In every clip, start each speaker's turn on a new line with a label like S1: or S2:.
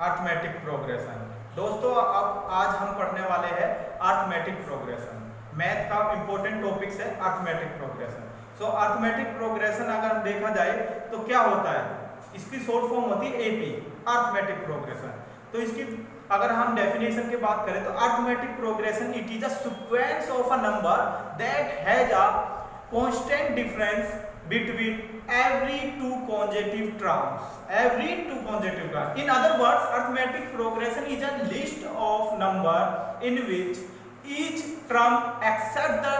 S1: Arithmetic progression. दोस्तों अब आज हम पढ़ने वाले हैं अर्थमेटिक प्रोग्रेशन। मैथ का इंपॉर्टेंट टॉपिक्स है अर्थमेटिक प्रोग्रेशन। सो अर्थमेटिक प्रोग्रेशन अगर देखा जाए तो क्या होता है, इसकी शॉर्ट फॉर्म होती है एपी, अर्थमेटिक प्रोग्रेशन। तो इसकी अगर हम डेफिनेशन की बात करें तो arithmetic progression it is a sequence of a number that has a constant difference between every two consecutive terms. In other words, arithmetic progression is a list of number in which each term except the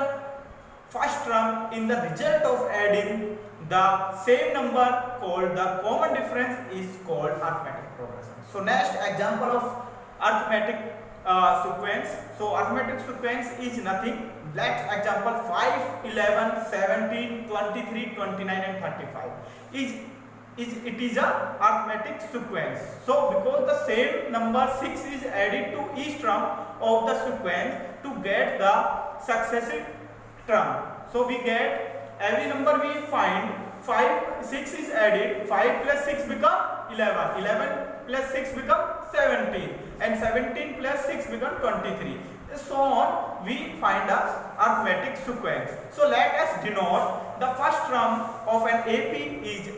S1: first term in the result of adding the same number called the common difference is called arithmetic progression. So next example of arithmetic sequence. So arithmetic sequence is nothing. Let's example 5, 11, 17, 23, 29 and 35 it is a arithmetic sequence. So because the same number 6 is added to each term of the sequence to get the successive term. So we get every number we find 5, 6 is added, 5 plus 6 become 11, 11 plus 6 become 17 and 17 plus 6 become 23. So on we find a arithmetic sequence. So let us denote the first term of an AP is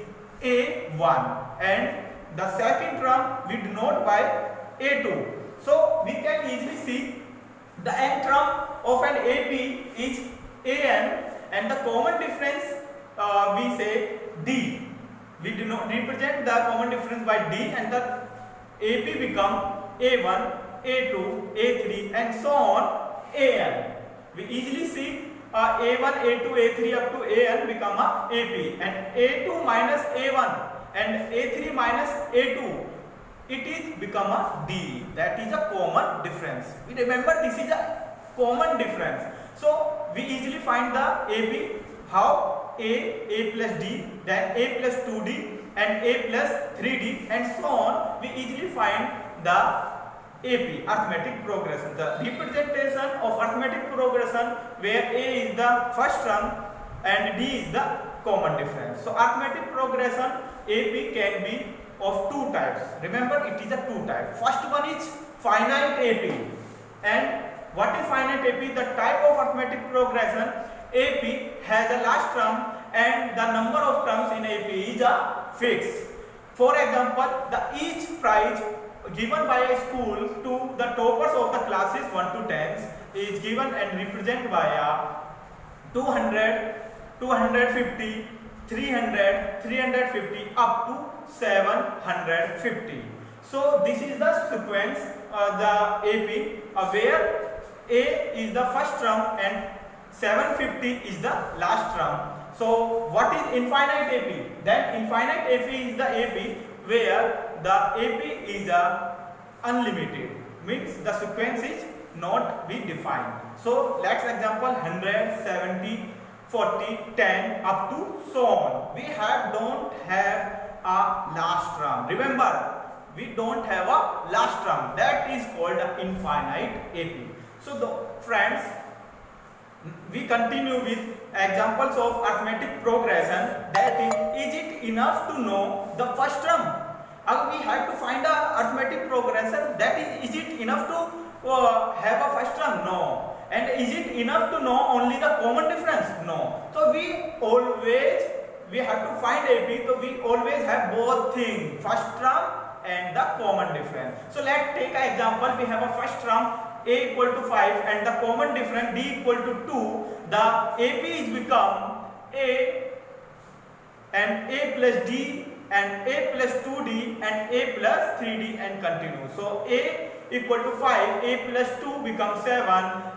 S1: A1 and the second term we denote by A2. So we can easily see the nth term of an AP is AN and the common difference we say D. We represent the common difference by D and the AP become A1, A2, A3 and so on AN. We easily see A1, A2, A3 up to AN become a AP and A2 minus A1 and A3 minus A2 it is become a D. That is a common difference. We remember this is a common difference. So we easily find the AP. How? A plus D, then A plus 2D and A plus 3D and so on. We easily find the AP, arithmetic progression. The representation of arithmetic progression where A is the first term and D is the common difference. So arithmetic progression AP can be of two types. Remember it is a two type. First one is finite AP. And what is finite AP? The type of arithmetic progression AP has a last term and the number of terms in AP is a fixed. For example, the each prize given by a school to the toppers of the classes 1 to 10 is given and represented by a 200, 250, 300, 350 up to 750. So this is the sequence, the AP where A is the first term and 750 is the last term. So what is infinite AP? Then infinite AP is the AP where the AP is unlimited, means the sequence is not be defined. So let's example 100, 70, 40, 10 up to so on. We don't have a last term. Remember, we don't have a last term. That is called infinite AP. So friends, we continue with examples of arithmetic progression. That is it enough to know the first term? We have to find the arithmetic progression. That is it enough to have a first term? No. And is it enough to know only the common difference? No. So we have to find AP. So we always have both things, first term and the common difference. So let's take an example. We have a first term A equal to 5 and the common difference D equal to 2. The AP is become A and A plus D and A plus 2D and A plus 3D and continue. So A equal to 5, A plus 2 becomes 7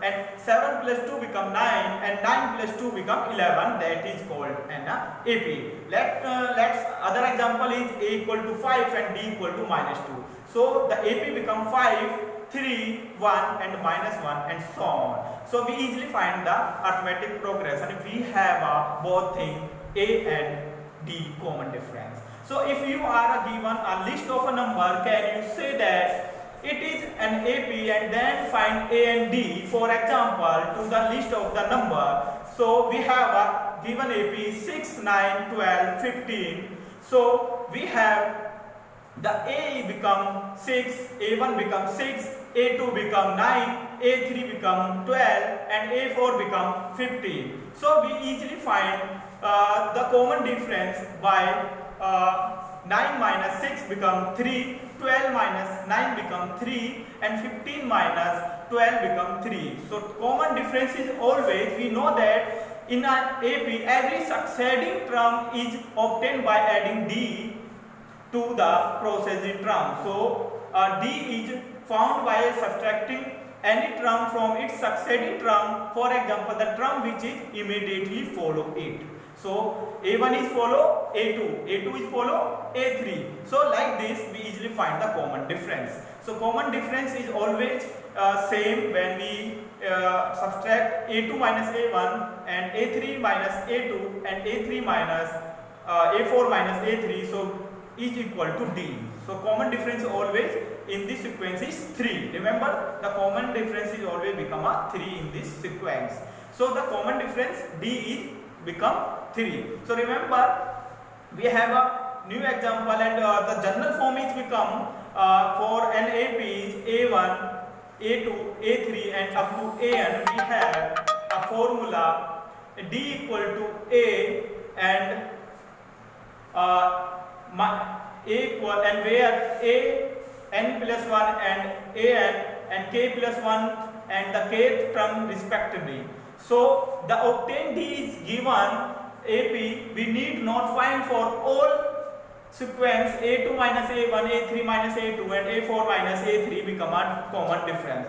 S1: and 7 plus 2 become 9 and 9 plus 2 become 11. That is called an AP. Let's other example is A equal to 5 and D equal to minus 2. So the AP become 5, 3, 1 and minus 1 and so on. So we easily find the arithmetic progression if we have both things A and D common difference. So if you are given a list of a number, can you say that it is an AP and then find A and D, for example, to the list of the number. So we have a given AP 6, 9, 12, 15. So we have the A become 6, A1 become 6, A2 become 9, A3 become 12, and A4 become 15. So we easily find the common difference by 9 minus 6 become 3, 12 minus 9 become 3, and 15 minus 12 become 3. So common difference is always, we know that in an AP every succeeding term is obtained by adding D to the processing term. So D is found by subtracting any term from its succeeding term. For example, the term which is immediately follow it. So A1 is follow A2, A2 is follow A3. So like this we easily find the common difference. So common difference is always same when we subtract A2 minus A1 and A3 minus A2 and A3 minus A4 minus A3, so is equal to D. So common difference always in this sequence is 3. Remember, the common difference is always become a 3 in this sequence. So the common difference D is become 3. So remember, we have a new example, and the general form is become for an AP is A1, A2, A3 and up to AN. We have a formula D equal to A and A equal, and where A n plus 1 and an and k plus 1 and the kth term respectively. So the obtained D is given AP, we need not find for all sequence A2 minus A1, A3 minus A2 and A4 minus A3 become a common difference.